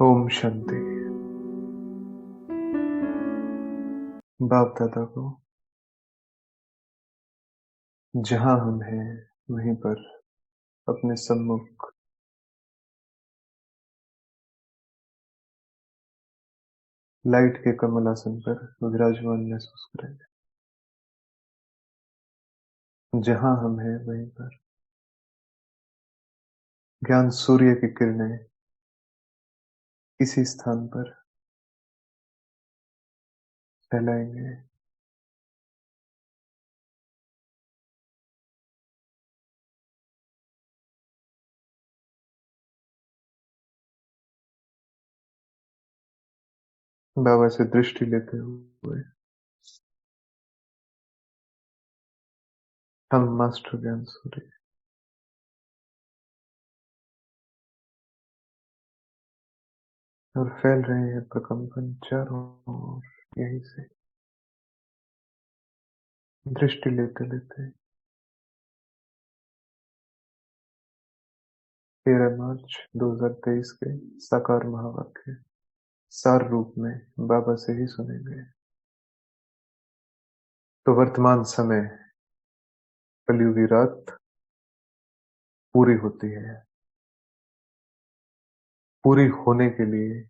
ओम शांति। बाप दादा को जहां हम हैं वहीं पर अपने सम्मुख लाइट के कमल आसन पर विराजमान महसूस करेंगे। जहां हम हैं वहीं पर ज्ञान सूर्य की किरणें इसी स्थान पर फैलाएंगे। बाबा से दृष्टि लेते हुए हम मास्टर ज्ञान सूर्य और फैल रहे हैं प्रकंपन चारों ओर। यहीं से दृष्टि लेते लेते 13 मार्च 2023 के साकार महावाक्य सार रूप में बाबा से ही सुनेंगे। तो वर्तमान समय कलयुगी रात पूरी होती है। पूरी होने के लिए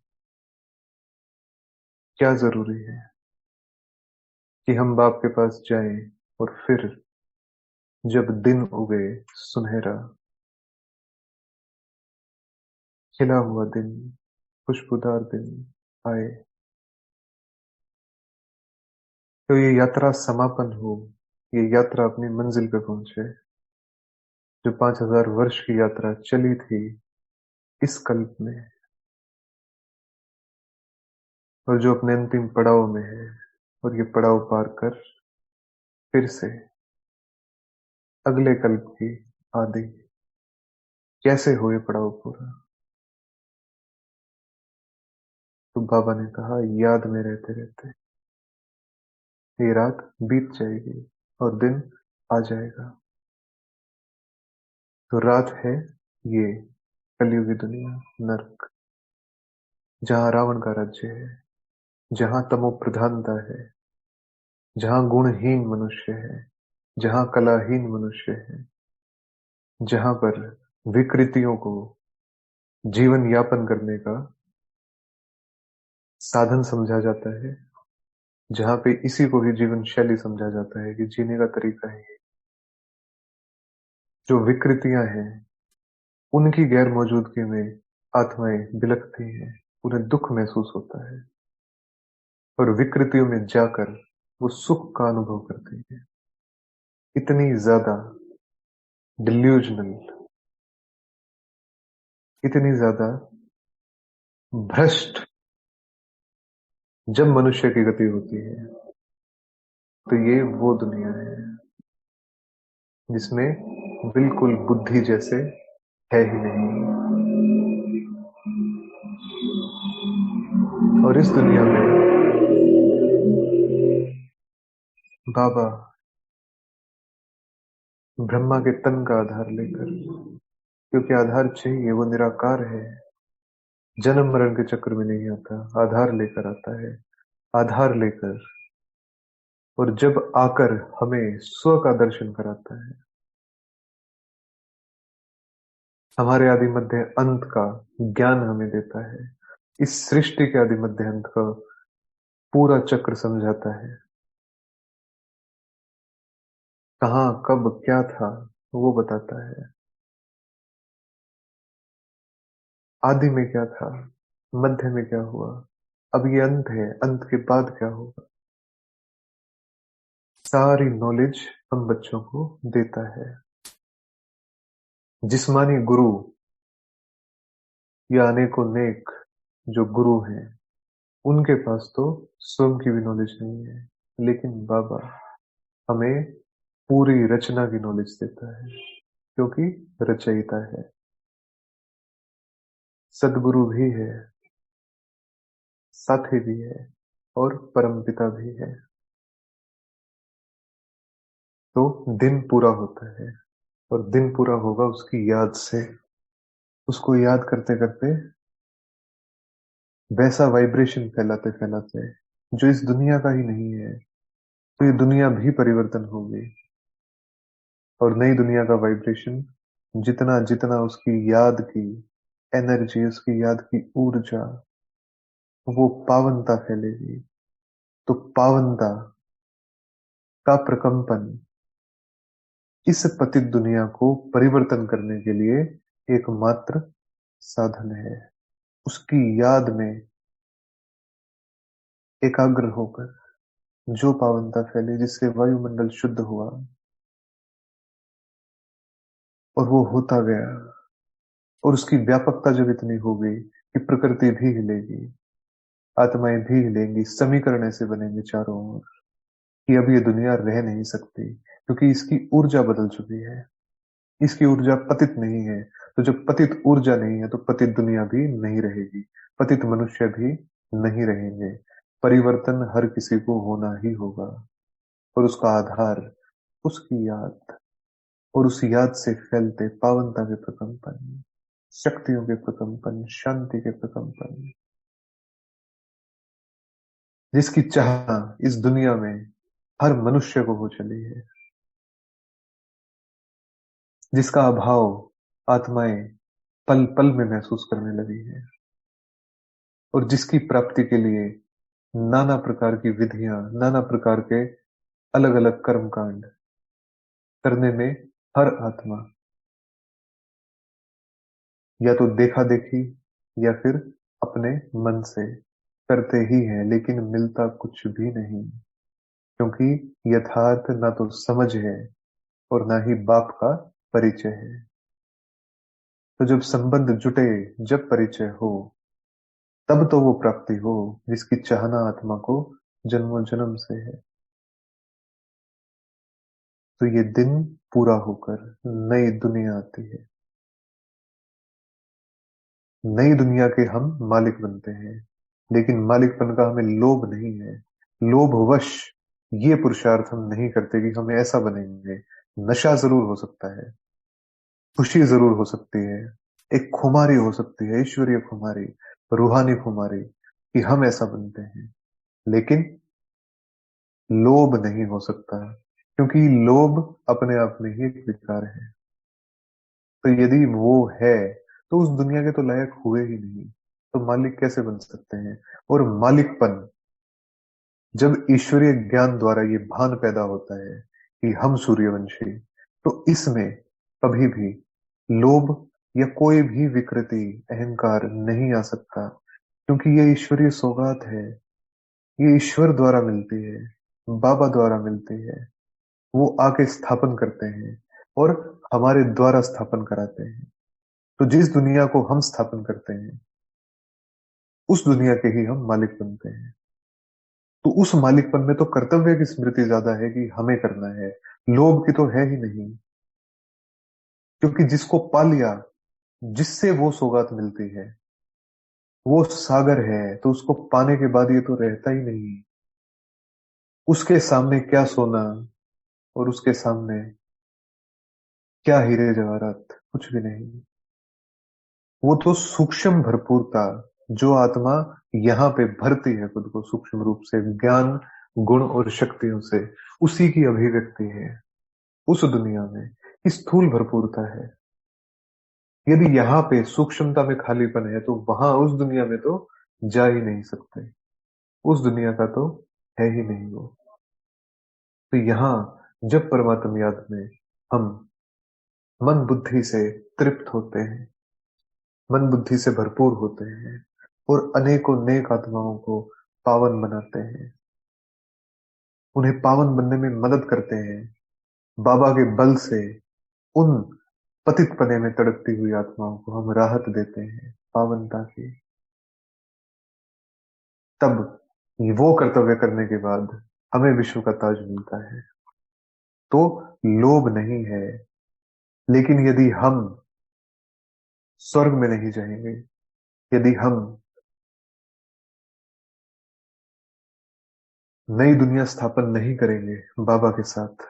क्या जरूरी है कि हम बाप के पास जाएं और फिर जब दिन उगे सुनहरा खिला हुआ दिन खुशबूदार दिन आए तो ये यात्रा समापन हो। ये यात्रा अपनी मंजिल पे पहुंचे। जो 5000 वर्ष की यात्रा चली थी इस कल्प में और जो अपने अंतिम पड़ाव में है और ये पड़ाव पार कर फिर से अगले कल्प की आदि कैसे हो ये पड़ाव पूरा। तो बाबा ने कहा याद में रहते रहते ये रात बीत जाएगी और दिन आ जाएगा। तो रात है ये कलयुगी दुनिया नरक, जहां रावण का राज्य है, जहां तमो प्रधानता है, जहां गुणहीन मनुष्य है, जहां कलाहीन मनुष्य है, जहां पर विकृतियों को जीवन यापन करने का साधन समझा जाता है, जहां पे इसी को ही जीवन शैली समझा जाता है कि जीने का तरीका है। जो विकृतियां हैं उनकी गैर मौजूदगी में आत्माएं बिलखती हैं, उन्हें दुख महसूस होता है और विकृतियों में जाकर वो सुख का अनुभव करती है। इतनी ज्यादा डिल्यूजनल, इतनी ज्यादा भ्रष्ट जब मनुष्य की गति होती है तो ये वो दुनिया है जिसमें बिल्कुल बुद्धि जैसे है ही नहीं। और इस दुनिया में बाबा ब्रह्मा के तन का आधार लेकर, क्योंकि आधार चाहिए, वो निराकार है, जन्म मरण के चक्र में नहीं आता, आधार लेकर आता है। आधार लेकर और जब आकर हमें स्व का दर्शन कराता है, हमारे आदि मध्य अंत का ज्ञान हमें देता है, इस सृष्टि के आदि मध्य अंत का पूरा चक्र समझाता है। कहाँ कब क्या था वो बताता है। आदि में क्या था, मध्य में क्या हुआ, अब ये अंत है, अंत के बाद क्या होगा, सारी नॉलेज हम बच्चों को देता है। जिस्मानी गुरु या अनेकों नेक जो गुरु हैं उनके पास तो स्वयं की भी नॉलेज नहीं है, लेकिन बाबा हमें पूरी रचना की नॉलेज देता है क्योंकि रचयिता है, सदगुरु भी है, साथी भी है और परमपिता भी है। तो दिन पूरा होता है और दिन पूरा होगा उसकी याद से। उसको याद करते करते वैसा वाइब्रेशन फैलाते फैलाते जो इस दुनिया का ही नहीं है, तो ये दुनिया भी परिवर्तन होगी। और नई दुनिया का वाइब्रेशन जितना जितना उसकी याद की एनर्जी, उसकी याद की ऊर्जा, वो पावनता फैलेगी। तो पावनता का प्रकंपन इस पतित दुनिया को परिवर्तन करने के लिए एकमात्र साधन है। उसकी याद में एकाग्र होकर जो पावनता फैली, जिससे वायुमंडल शुद्ध हुआ, और वो होता गया, और उसकी व्यापकता जब इतनी हो गई कि प्रकृति भी हिलेगी, आत्माएं भी हिलेंगी, समीकरण ऐसे बनेंगे चारों ओर कि अब ये दुनिया रह नहीं सकती, क्योंकि इसकी ऊर्जा बदल चुकी है। इसकी ऊर्जा पतित नहीं है। तो जब पतित ऊर्जा नहीं है तो पतित दुनिया भी नहीं रहेगी, पतित मनुष्य भी नहीं रहेंगे। परिवर्तन हर किसी को होना ही होगा, और उसका आधार उसकी याद, और उस याद से फैलते पावनता के प्रकंपन, शक्तियों के प्रकंपन, शांति के प्रकंपन, जिसकी चाह इस दुनिया में हर मनुष्य को हो चली है, जिसका अभाव आत्माएं पल पल में महसूस करने लगी है, और जिसकी प्राप्ति के लिए नाना प्रकार की विधियां, नाना प्रकार के अलग अलग कर्मकांड करने में हर आत्मा या तो देखा देखी या फिर अपने मन से करते ही है, लेकिन मिलता कुछ भी नहीं, क्योंकि यथार्थ ना तो समझ है और ना ही बाप का परिचय है। तो जब संबंध जुटे, जब परिचय हो, तब तो वो प्राप्ति हो जिसकी चाहना आत्मा को जन्मों जन्म से है। तो ये दिन पूरा होकर नई दुनिया आती है। नई दुनिया के हम मालिक बनते हैं, लेकिन मालिकपन का हमें लोभ नहीं है। लोभवश ये पुरुषार्थ हम नहीं करते कि हम ऐसा बनेंगे। नशा जरूर हो सकता है, खुशी जरूर हो सकती है, एक खुमारी हो सकती है, ईश्वरीय खुमारी, रूहानी खुमारी, कि हम ऐसा बनते हैं। लेकिन लोभ नहीं हो सकता, क्योंकि लोभ अपने आप में ही एक विकार है। तो यदि वो है तो उस दुनिया के तो लायक हुए ही नहीं, तो मालिक कैसे बन सकते हैं? और मालिकपन, जब ईश्वरीय ज्ञान द्वारा ये भान पैदा होता है कि हम सूर्यवंशी, तो इसमें कभी भी लोभ या कोई भी विकृति, अहंकार नहीं आ सकता, क्योंकि ये ईश्वरीय सौगात है। ये ईश्वर द्वारा मिलती है, बाबा द्वारा मिलती है। वो आके स्थापन करते हैं और हमारे द्वारा स्थापन कराते हैं। तो जिस दुनिया को हम स्थापन करते हैं, उस दुनिया के ही हम मालिक बनते हैं। तो उस मालिकपन में तो कर्तव्य की स्मृति ज्यादा है कि हमें करना है, लोभ की तो है ही नहीं। क्योंकि जिसको पा लिया, जिससे वो सौगात मिलती है, वो सागर है, तो उसको पाने के बाद ये तो रहता ही नहीं। उसके सामने क्या सोना, और उसके सामने क्या हीरे जवाहरात, कुछ भी नहीं। वो तो सूक्ष्म भरपूरता, जो आत्मा यहाँ पे भरती है खुद को सूक्ष्म रूप से, ज्ञान, गुण और शक्तियों से, उसी की अभिव्यक्ति है उस दुनिया में। स्थूल भरपूरता है। यदि यहाँ पे सूक्ष्मता में खालीपन है, तो वहां उस दुनिया में तो जा ही नहीं सकते। उस दुनिया का तो है ही नहीं वो। तो यहाँ जब परमात्म याद में हम मन बुद्धि से तृप्त होते हैं, मन बुद्धि से भरपूर होते हैं, और अनेकों नेक आत्माओं को पावन बनाते हैं, उन्हें पावन बनने में मदद करते हैं, बाबा के बल से उन पतित पने में तड़पती हुई आत्माओं को हम राहत देते हैं पावनता की। तब वो कर्तव्य करने के बाद हमें विश्व का ताज मिलता है। तो लोभ नहीं है। लेकिन यदि हम स्वर्ग में नहीं जाएंगे, यदि हम नई दुनिया स्थापन नहीं करेंगे बाबा के साथ,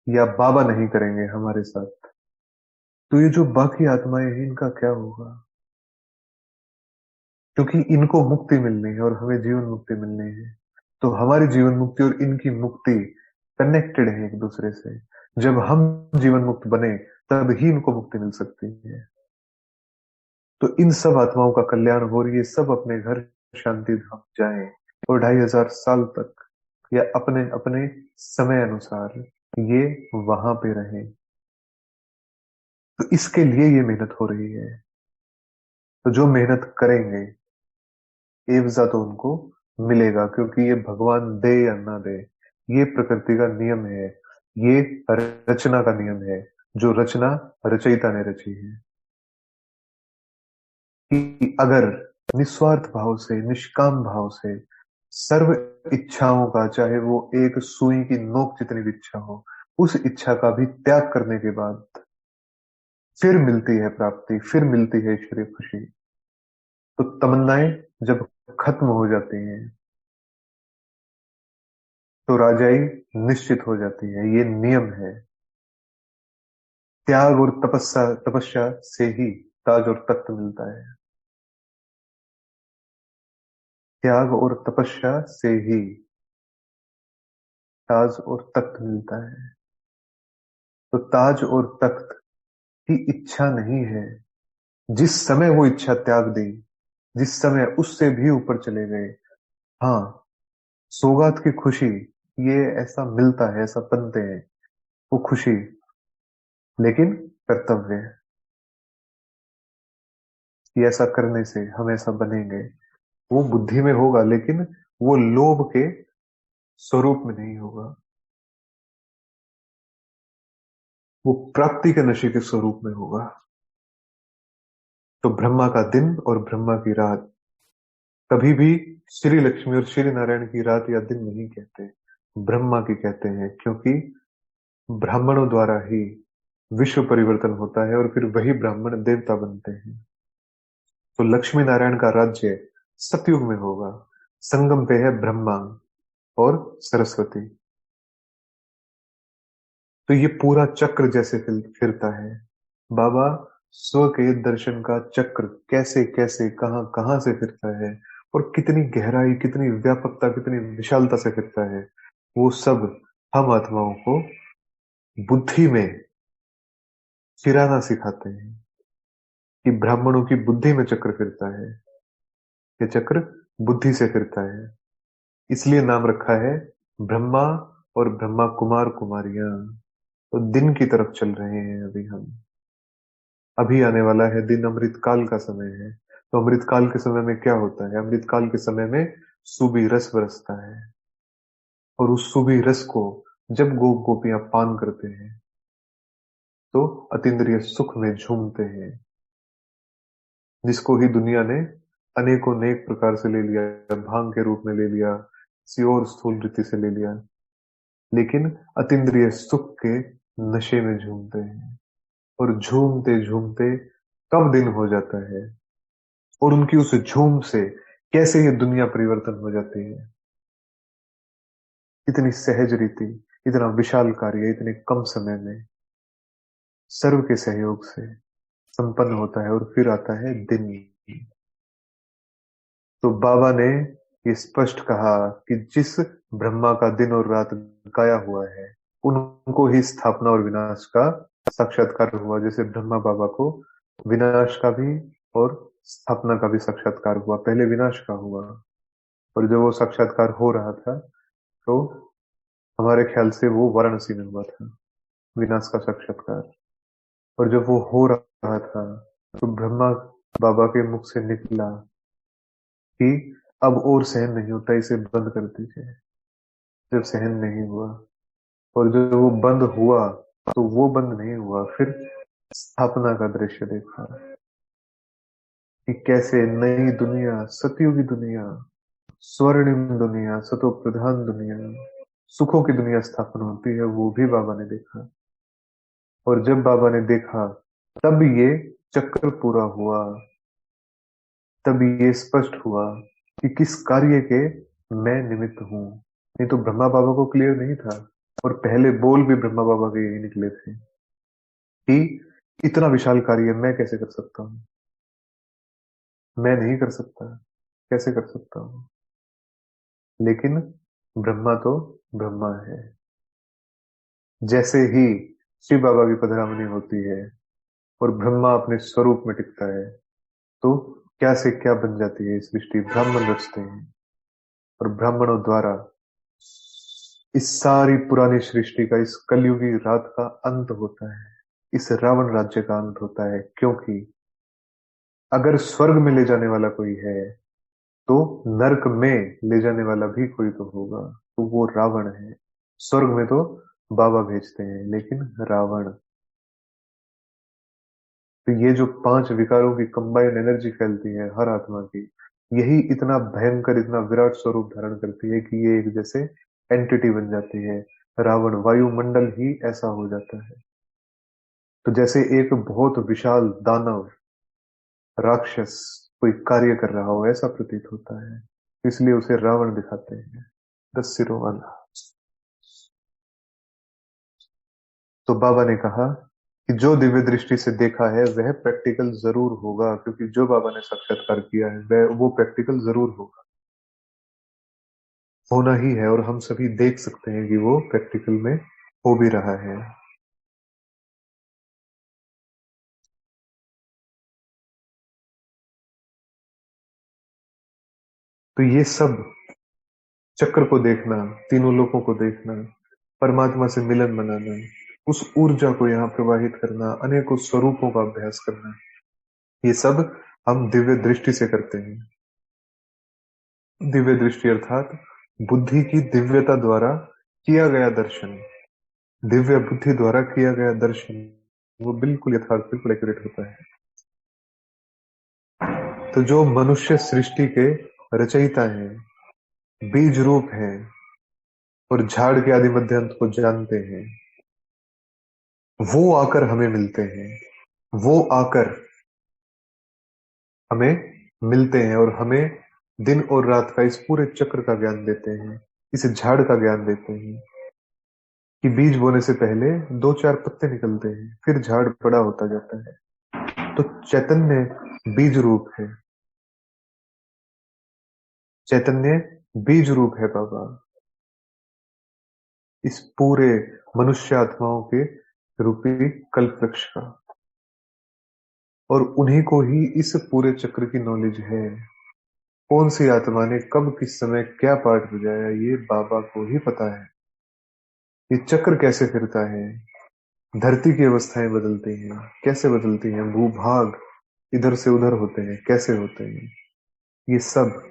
या बाबा नहीं करेंगे हमारे साथ, तो ये जो बाकी आत्माएं हैं, इनका क्या होगा? क्योंकि इनको मुक्ति मिलनी है और हमें जीवन मुक्ति मिलनी है। तो हमारी जीवन मुक्ति और इनकी मुक्ति कनेक्टेड है एक दूसरे से। जब हम जीवन मुक्त बने तब ही इनको मुक्ति मिल सकती है। तो इन सब आत्माओं का कल्याण हो रही है, सब अपने घर शांति धाम जाएं और 2500 साल तक या अपने अपने समय अनुसार ये वहां पे रहें। तो इसके लिए ये मेहनत हो रही है। तो जो मेहनत करेंगे एवजा तो उनको मिलेगा, क्योंकि ये भगवान दे या ना दे, ये प्रकृति का नियम है, ये रचना का नियम है, जो रचना रचयिता ने रची है। कि अगर निस्वार्थ भाव से, निष्काम भाव से, सर्व इच्छाओं का, चाहे वो एक सुई की नोक जितनी भी इच्छा हो, उस इच्छा का भी त्याग करने के बाद फिर मिलती है प्राप्ति, फिर मिलती है ईश्वरीय खुशी। तो तमन्नाएं जब खत्म हो जाती हैं तो राजाई निश्चित हो जाती है। ये नियम है। त्याग और तपस्या तपस्या से ही ताज और तख्त मिलता है। त्याग और तपस्या से ही ताज और तख्त मिलता है। तो ताज और तख्त की इच्छा नहीं है। जिस समय वो इच्छा त्याग दी, जिस समय उससे भी ऊपर चले गए, हाँ, सौगात की खुशी, ये ऐसा मिलता है, ऐसा बनते हैं वो खुशी। लेकिन कर्तव्य है कि ऐसा करने से हम ऐसा बनेंगे। वो बुद्धि में होगा, लेकिन वो लोभ के स्वरूप में नहीं होगा, वो प्राप्ति के नशे के स्वरूप में होगा। तो ब्रह्मा का दिन और ब्रह्मा की रात कभी भी श्री लक्ष्मी और श्री नारायण की रात या दिन नहीं कहते, ब्रह्मा की कहते हैं। क्योंकि ब्राह्मणों द्वारा ही विश्व परिवर्तन होता है और फिर वही ब्राह्मण देवता बनते हैं। तो लक्ष्मी नारायण का राज्य सतयुग में होगा। संगम पे है ब्रह्मा और सरस्वती। तो ये पूरा चक्र जैसे फिरता है। बाबा स्व के दर्शन का चक्र कैसे कैसे कहां कहां से फिरता है, और कितनी गहराई, कितनी व्यापकता, कितनी विशालता से फिरता है, वो सब हम आत्माओं को बुद्धि में फिराना सिखाते हैं। कि ब्राह्मणों की बुद्धि में चक्र फिरता है, ये चक्र बुद्धि से फिरता है। इसलिए नाम रखा है ब्रह्मा और ब्रह्मा कुमार कुमारियां। तो दिन की तरफ चल रहे हैं अभी हम। अभी आने वाला है दिन, अमृत काल का समय है। तो अमृत काल के समय में क्या होता है? अमृत काल के समय में सूबी रस बरसता है, और उस सूबी रस को जब गोपियां पान करते हैं तो अतीन्द्रिय सुख में झूमते हैं, जिसको ही दुनिया ने अनेकों नेक प्रकार से ले लिया, भांग के रूप में ले लिया, किसी और स्थूल रीति से ले लिया, लेकिन अतीन्द्रिय सुख के नशे में झूमते हैं। और झूमते झूमते कब दिन हो जाता है, और उनकी उस झूम से कैसे ये दुनिया परिवर्तन हो जाती है। इतनी सहज रीति, इतना विशाल कार्य इतने कम समय में सर्व के सहयोग से संपन्न होता है, और फिर आता है दिन। तो बाबा ने ये स्पष्ट कहा कि जिस ब्रह्मा का दिन और रात गाया हुआ है, उनको ही स्थापना और विनाश का साक्षात्कार हुआ। जैसे ब्रह्मा बाबा को विनाश का भी और स्थापना का भी साक्षात्कार हुआ। पहले विनाश का हुआ, और जब वो साक्षात्कार हो रहा था तो हमारे ख्याल से वो वाराणसी में हुआ था, विनाश का साक्षात्कार। और जब वो हो रहा था तो ब्रह्मा बाबा के मुख से निकला कि अब और सहन नहीं होता, इसे बंद कर दीजिए। जब सहन नहीं हुआ और जब वो बंद हुआ, तो वो बंद नहीं हुआ, फिर स्थापना का दृश्य देखा कि कैसे नई दुनिया, सतयुगी दुनिया, स्वर्णिम दुनिया, सतो प्रधान दुनिया, सुखों की दुनिया स्थापना होती है। वो भी बाबा ने देखा। और जब बाबा ने देखा तब ये चक्र पूरा हुआ, तब ये स्पष्ट हुआ कि किस कार्य के मैं निमित्त हूं। नहीं तो ब्रह्मा बाबा को क्लियर नहीं था, और पहले बोल भी ब्रह्मा बाबा के यही निकले थे कि इतना विशाल कार्य मैं कैसे कर सकता हूं, मैं नहीं कर सकता। कैसे कर सकता हूँ? लेकिन ब्रह्मा तो ब्रह्मा है। जैसे ही शिव बाबा की पधरामनी होती है और ब्रह्मा अपने स्वरूप में टिकता है, तो क्या से क्या बन जाती है सृष्टि। ब्राह्मण रचते हैं और ब्राह्मणों द्वारा इस सारी पुरानी सृष्टि का, इस कलयुगी रात का अंत होता है। इस रावण राज्य का अंत होता है, क्योंकि अगर स्वर्ग में ले जाने वाला कोई है, तो नरक में ले जाने वाला भी कोई तो होगा, तो वो रावण है। स्वर्ग में तो बाबा भेजते हैं, लेकिन रावण। तो ये जो पांच विकारों की कंबाइंड एनर्जी फैलती है हर आत्मा की, यही इतना भयंकर, इतना विराट स्वरूप धारण करती है कि ये एक जैसे एंटिटी बन जाती है। रावण, वायुमंडल ही ऐसा हो जाता है। तो जैसे एक बहुत विशाल दानव, राक्षस कोई कार्य कर रहा हो, ऐसा प्रतीत होता है। इसलिए उसे रावण दिखाते हैं, 10 सिरों वाला। तो बाबा ने कहा कि जो दिव्य दृष्टि से देखा है वह प्रैक्टिकल जरूर होगा, क्योंकि जो बाबा ने साक्षात्कार किया है वह वो प्रैक्टिकल जरूर होगा, होना ही है। और हम सभी देख सकते हैं कि वो प्रैक्टिकल में हो भी रहा है। तो ये सब चक्र को देखना, तीनों लोकों को देखना, परमात्मा से मिलन बनाना, उस ऊर्जा को यहाँ प्रवाहित करना, अनेकों स्वरूपों का अभ्यास करना, ये सब हम दिव्य दृष्टि से करते हैं। दिव्य दृष्टि अर्थात बुद्धि की दिव्यता द्वारा किया गया दर्शन। दिव्य बुद्धि द्वारा किया गया दर्शन वो बिल्कुल यथार्थ, बिल्कुल एक्यूरेट होता है। तो जो मनुष्य सृष्टि के रचयिता हैं, बीज रूप हैं और झाड़ के आदि मध्य अंत को जानते हैं, वो आकर हमें मिलते हैं। वो आकर हमें मिलते हैं और हमें दिन और रात का इस पूरे चक्र का ज्ञान देते हैं, इस झाड़ का ज्ञान देते हैं कि बीज बोने से पहले दो चार पत्ते निकलते हैं, फिर झाड़ बड़ा होता जाता है। तो चैतन्य बीज रूप है। चैतन्य बीज रूप है बाबा, इस पूरे मनुष्य आत्माओं के रूपी कल्प वृक्ष का। और उन्हीं को ही इस पूरे चक्र की नॉलेज है। कौन सी आत्मा ने कब किस समय क्या पाठ बजाया, ये बाबा को ही पता है। ये चक्र कैसे फिरता है, धरती की अवस्थाएं बदलती हैं, कैसे बदलती हैं, भूभाग इधर से उधर होते हैं, कैसे होते हैं, ये सब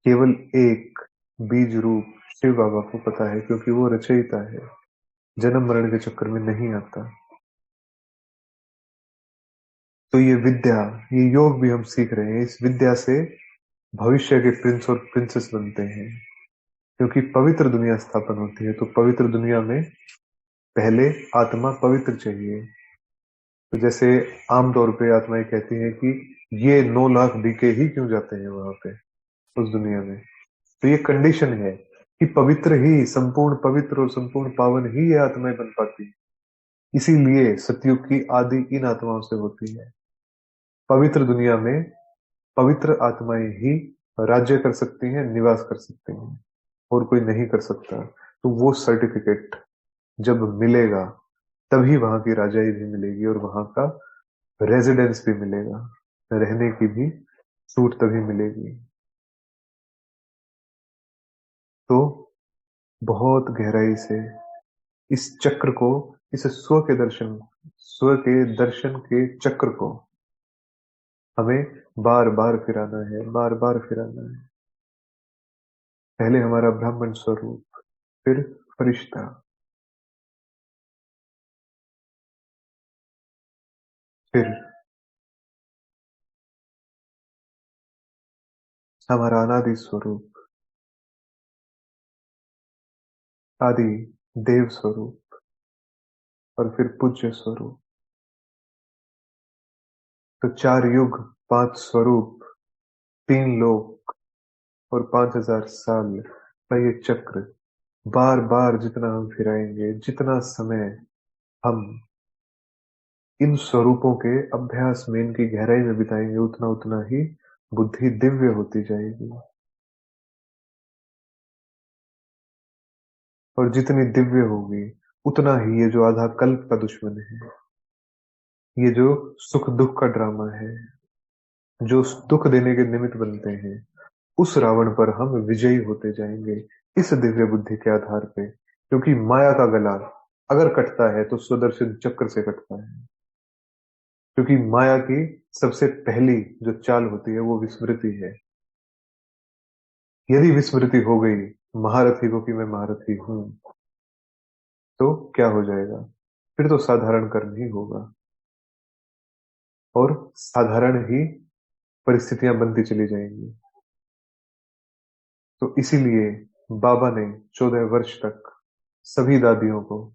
केवल एक बीज रूप शिव बाबा को पता है, क्योंकि वो रचयिता है, जन्म मरण के चक्कर में नहीं आता। तो ये विद्या, ये योग भी हम सीख रहे हैं। इस विद्या से भविष्य के प्रिंस और प्रिंसेस बनते हैं, क्योंकि पवित्र दुनिया स्थापन होती है। तो पवित्र दुनिया में पहले आत्मा पवित्र चाहिए। तो जैसे आमतौर पे आत्माएं कहती हैं कि ये 9 लाख बीके ही क्यों जाते हैं वहां पे, उस दुनिया में। तो ये कंडीशन है कि पवित्र ही, संपूर्ण पवित्र और संपूर्ण पावन ही ये आत्माएं बन पाती है। इसीलिए सतयुग की आदि इन आत्माओं से होती है। पवित्र दुनिया में पवित्र आत्माएं ही राज्य कर सकती हैं, निवास कर सकती हैं, और कोई नहीं कर सकता। तो वो सर्टिफिकेट जब मिलेगा, तभी वहां की राजाई भी मिलेगी और वहां का रेजिडेंस भी मिलेगा, रहने की भी छूट तभी मिलेगी। तो बहुत गहराई से इस चक्र को, इस स्व के दर्शन के चक्र को हमें बार बार फिराना है, बार बार फिराना है। पहले हमारा ब्राह्मण स्वरूप, फिर फरिश्ता, फिर हमारा अनादि स्वरूप, आदि देव स्वरूप, और फिर पूज्य स्वरूप। तो 4 युग, 5 स्वरूप, 3 लोक और 5,000 साल का ये चक्र बार बार जितना हम फिराएंगे, जितना समय हम इन स्वरूपों के अभ्यास में, इनकी गहराई में बिताएंगे, उतना उतना ही बुद्धि दिव्य होती जाएगी। और जितनी दिव्य होगी उतना ही ये जो आधा कल्प का दुश्मन है, ये जो सुख दुख का ड्रामा है, जो दुख देने के निमित्त बनते हैं, उस रावण पर हम विजयी होते जाएंगे इस दिव्य बुद्धि के आधार पे। क्योंकि माया का गला अगर कटता है तो सुदर्शन चक्र से कटता है। क्योंकि माया की सबसे पहली जो चाल होती है वो विस्मृति है। यदि विस्मृति हो गई महारथी को कि मैं महारथी हूं, तो क्या हो जाएगा? फिर तो साधारण कर्म ही होगा और साधारण ही परिस्थितियां बनती चली जाएंगी। तो इसीलिए बाबा ने 14 वर्ष तक सभी दादियों को,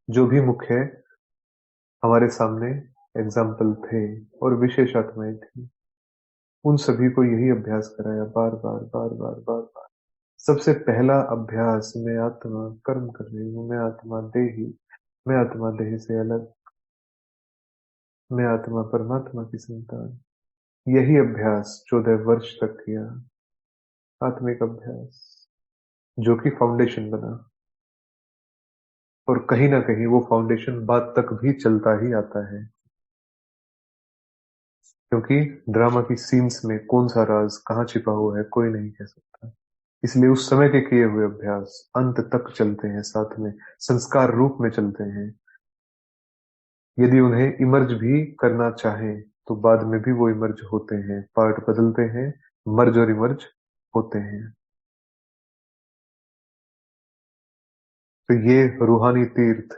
जो भी मुख्य हमारे सामने एग्जाम्पल थे और विशेष आत्माएं थी, उन सभी को यही अभ्यास कराया बार बार बार बार बार बार। सबसे पहला अभ्यास, मैं आत्मा कर्म कर रही हूँ, मैं आत्मा देही, मैं आत्मा देह से अलग, मैं आत्मा परमात्मा की संतान। यही अभ्यास 14 वर्ष तक किया, आत्मिक अभ्यास, जो कि फाउंडेशन बना। और कहीं ना कहीं वो फाउंडेशन बाद तक भी चलता ही आता है। क्योंकि ड्रामा की सीन्स में कौन सा राज कहाँ छिपा हुआ है कोई नहीं कह सकता। इसलिए उस समय के किए हुए अभ्यास अंत तक चलते हैं, साथ में संस्कार रूप में चलते हैं। यदि उन्हें इमर्ज भी करना चाहें तो बाद में भी वो इमर्ज होते हैं, पार्ट बदलते हैं, मर्ज और इमर्ज होते हैं। तो ये रूहानी तीर्थ,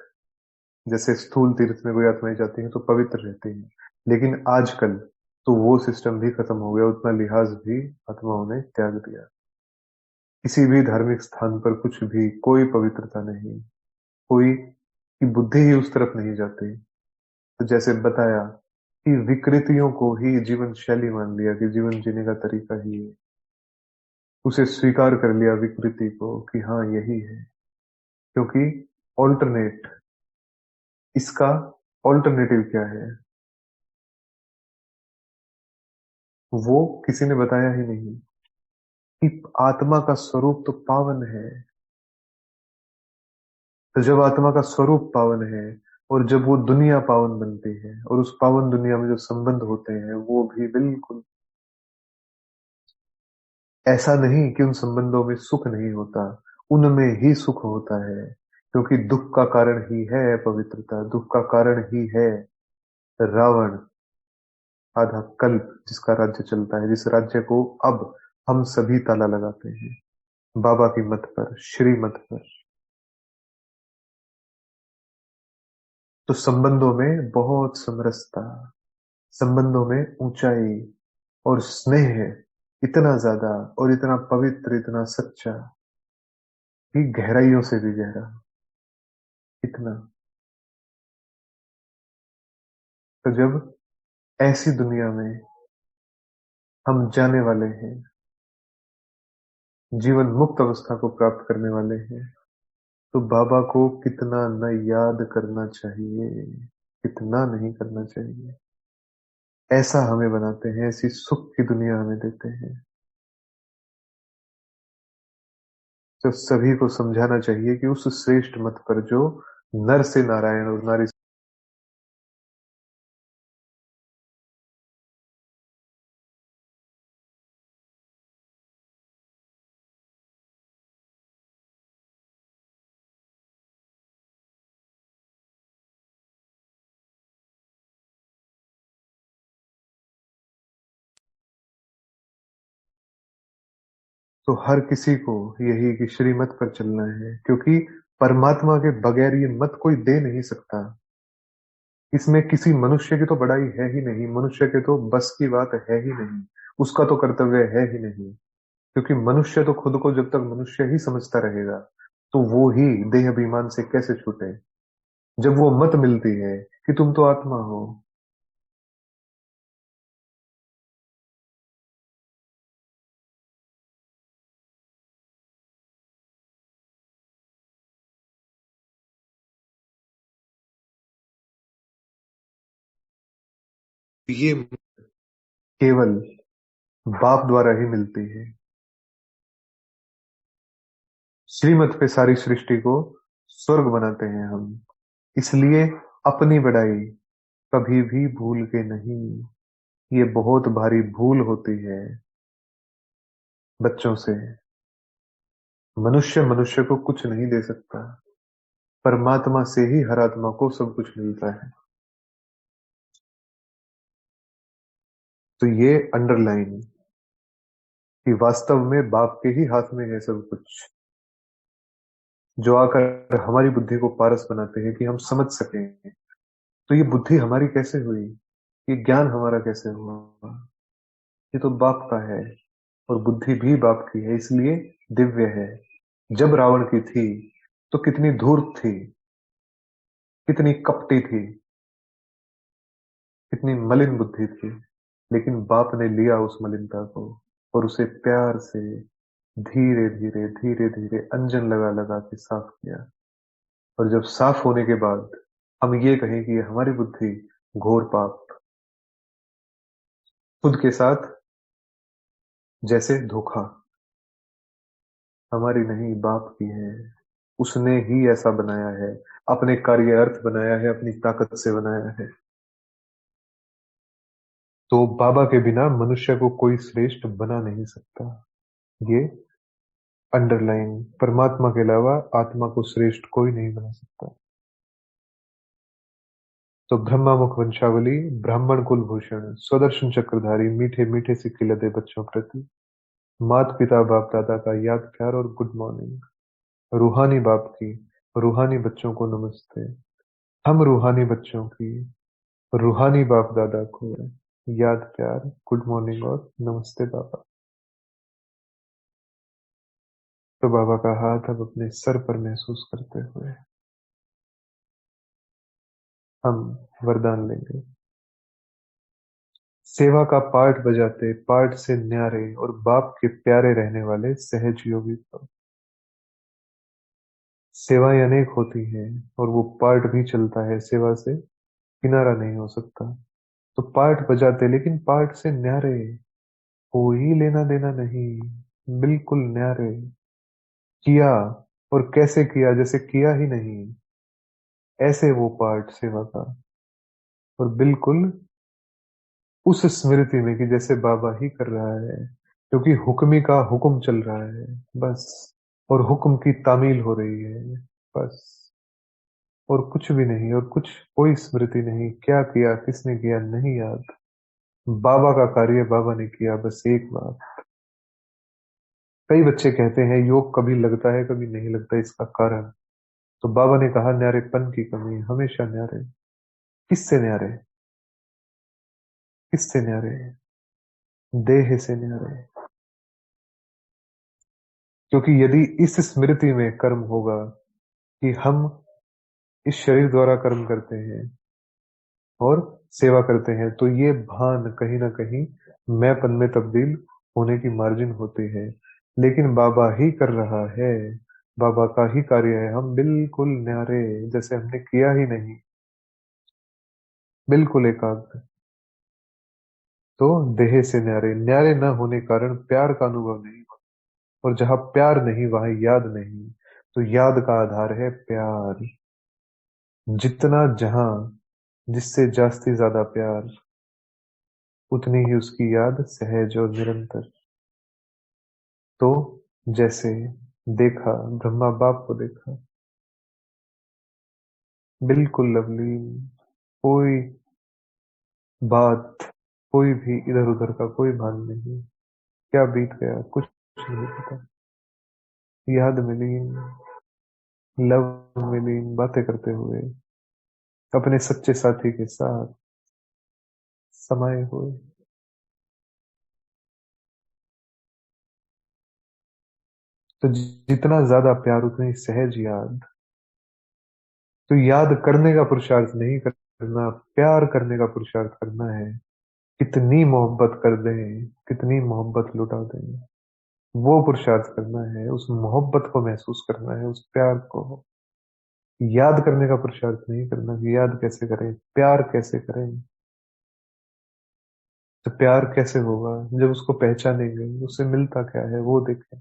जैसे स्थूल तीर्थ में कोई आत्माएं जाती हैं तो पवित्र रहती हैं, लेकिन आजकल तो वो सिस्टम भी खत्म हो गया, उतना लिहाज भी आत्माओं ने त्याग दिया। किसी भी धार्मिक स्थान पर कुछ भी कोई पवित्रता नहीं, कोई की बुद्धि ही उस तरफ नहीं जाती। तो जैसे बताया कि विकृतियों को ही जीवन शैली मान लिया कि जीवन जीने का तरीका ही है, उसे स्वीकार कर लिया विकृति को कि हाँ यही है। क्योंकि ऑल्टरनेट, इसका ऑल्टरनेटिव क्या है वो किसी ने बताया ही नहीं। कि आत्मा का स्वरूप तो पावन है। तो जब आत्मा का स्वरूप पावन है और जब वो दुनिया पावन बनती है और उस पावन दुनिया में जो संबंध होते हैं वो भी बिल्कुल ऐसा नहीं कि उन संबंधों में सुख नहीं होता, उनमें ही सुख होता है। क्योंकि दुख का कारण ही है पवित्रता, दुख का कारण ही है रावण, आधा कल्प जिसका राज्य चलता है, जिस राज्य को अब हम सभी ताला लगाते हैं बाबा की मत पर, श्री मत पर। तो संबंधों में बहुत समरसता, संबंधों में ऊंचाई और स्नेह इतना ज्यादा और इतना पवित्र, इतना सच्चा कि गहराइयों से भी गहरा, इतना। तो जब ऐसी दुनिया में हम जाने वाले हैं, जीवन मुक्त अवस्था को प्राप्त करने वाले हैं, तो बाबा को कितना न याद करना चाहिए, कितना नहीं करना चाहिए। ऐसा हमें बनाते हैं, ऐसी सुख की दुनिया हमें देते हैं। तो सभी को समझाना चाहिए कि उस श्रेष्ठ मत पर जो नर से नारायण और नारी तो हर किसी को यही कि श्रीमत पर चलना है। क्योंकि परमात्मा के बगैर ये मत कोई दे नहीं सकता। इसमें किसी मनुष्य की तो बड़ाई है ही नहीं, मनुष्य के तो बस की बात है ही नहीं, उसका तो कर्तव्य है ही नहीं। क्योंकि मनुष्य तो खुद को जब तक मनुष्य ही समझता रहेगा तो वो ही देह अभिमान से कैसे छूटे। जब वो मत मिलती है कि तुम तो आत्मा हो, ये केवल बाप द्वारा ही मिलती है। श्रीमत पे सारी सृष्टि को स्वर्ग बनाते हैं हम, इसलिए अपनी बड़ाई कभी भी भूल के नहीं। ये बहुत भारी भूल होती है बच्चों से। मनुष्य मनुष्य को कुछ नहीं दे सकता, परमात्मा से ही हर आत्मा को सब कुछ मिलता है। तो ये अंडरलाइन कि वास्तव में बाप के ही हाथ में है सब कुछ, जो आकर हमारी बुद्धि को पारस बनाते हैं कि हम समझ सकें। तो ये बुद्धि हमारी कैसे हुई, ये ज्ञान हमारा कैसे हुआ? ये तो बाप का है, और बुद्धि भी बाप की है, इसलिए दिव्य है। जब रावण की थी तो कितनी धूर्त थी, कितनी कपटी थी, कितनी मलिन बुद्धि थी, लेकिन बाप ने लिया उस मलिनता को और उसे प्यार से धीरे धीरे धीरे धीरे अंजन लगा लगा के साफ किया। और जब साफ होने के बाद हम ये कहें कि ये हमारी बुद्धि घोर पाप, खुद के साथ जैसे धोखा, हमारी नहीं बाप की है। उसने ही ऐसा बनाया है, अपने कार्य अर्थ बनाया है, अपनी ताकत से बनाया है। तो बाबा के बिना मनुष्य को कोई श्रेष्ठ बना नहीं सकता। ये अंडरलाइन, परमात्मा के अलावा आत्मा को श्रेष्ठ कोई नहीं बना सकता। तो ब्रह्मा मुख वंशावली, ब्राह्मण कुल भूषण, स्वदर्शन चक्रधारी, मीठे मीठे सिक्के लदे बच्चों प्रति, मात पिता बाप दादा का याद प्यार और गुड मॉर्निंग। रूहानी बाप की रूहानी बच्चों को नमस्ते। हम रूहानी बच्चों की रूहानी बाप दादा को याद प्यार, गुड मॉर्निंग और नमस्ते बाबा। तो बाबा का हाथ अब अपने सर पर महसूस करते हुए हम वरदान लेंगे। सेवा का पाठ बजाते पाठ से न्यारे और बाप के प्यारे रहने वाले सहज योगी को। सेवाएं अनेक होती हैं और वो पाठ भी चलता है, सेवा से किनारा नहीं हो सकता। तो पाठ बजाते लेकिन पाठ से न्यारे, कोई लेना देना नहीं, बिल्कुल न्यारे। किया, और कैसे किया, जैसे किया ही नहीं, ऐसे वो पाठ सेवा का। और बिल्कुल उस स्मृति में कि जैसे बाबा ही कर रहा है, क्योंकि हुक्मी का हुक्म चल रहा है बस, और हुक्म की तामील हो रही है बस, और कुछ भी नहीं, और कुछ कोई स्मृति नहीं, क्या किया किसने किया नहीं याद। बाबा का कार्य बाबा ने किया, बस एक बार। कई बच्चे कहते हैं योग कभी लगता है कभी नहीं लगता, इसका कारण। तो बाबा ने कहा न्यारेपन की कमी, हमेशा न्यारे। किससे न्यारे? किससे न्यारे? देह से न्यारे। क्योंकि यदि इस स्मृति में कर्म होगा कि हम इस शरीर द्वारा कर्म करते हैं और सेवा करते हैं, तो ये भान कहीं ना कहीं मैंपन में तब्दील होने की मार्जिन होती है। लेकिन बाबा ही कर रहा है, बाबा का ही कार्य है, हम बिल्कुल न्यारे, जैसे हमने किया ही नहीं, बिल्कुल एकाग्र। तो देह से न्यारे, न्यारे न होने कारण प्यार का अनुभव नहीं, और जहां प्यार नहीं वहां याद नहीं। तो याद का आधार है प्यार। जितना जहां जिससे जास्ती ज्यादा प्यार, उतनी ही उसकी याद सहज और निरंतर। तो जैसे देखा, ब्रह्मा बाप को देखा, बिल्कुल लवली, कोई बात, कोई भी इधर उधर का कोई भान नहीं, क्या बीत गया कुछ नहीं पता। याद मिली, लव मिली, बातें करते हुए अपने सच्चे साथी के साथ समाये हुए। तो जितना ज्यादा प्यार उतनी सहज याद। तो याद करने का पुरुषार्थ नहीं करना, प्यार करने का पुरुषार्थ करना है। कितनी मोहब्बत कर दें, कितनी मोहब्बत लुटा दें, वो पुरुषार्थ करना है। उस मोहब्बत को महसूस करना है, उस प्यार को। याद करने का पुरुषार्थ नहीं करना कि याद कैसे करें, प्यार कैसे करें। तो प्यार कैसे होगा? जब उसको पहचानेंगे, उससे मिलता क्या है वो देखें,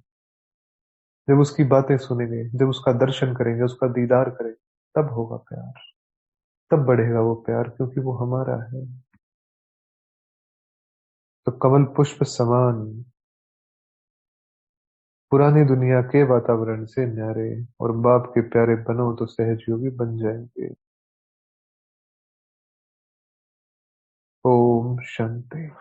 जब उसकी बातें सुनेंगे, जब उसका दर्शन करेंगे, उसका दीदार करेंगे, तब होगा प्यार। तब बढ़ेगा वो प्यार, क्योंकि वो हमारा है। तो कमल पुष्प समान पुरानी दुनिया के वातावरण से न्यारे, और बाप के प्यारे बनो तो सहजयोगी बन जाएंगे। ओम शांति।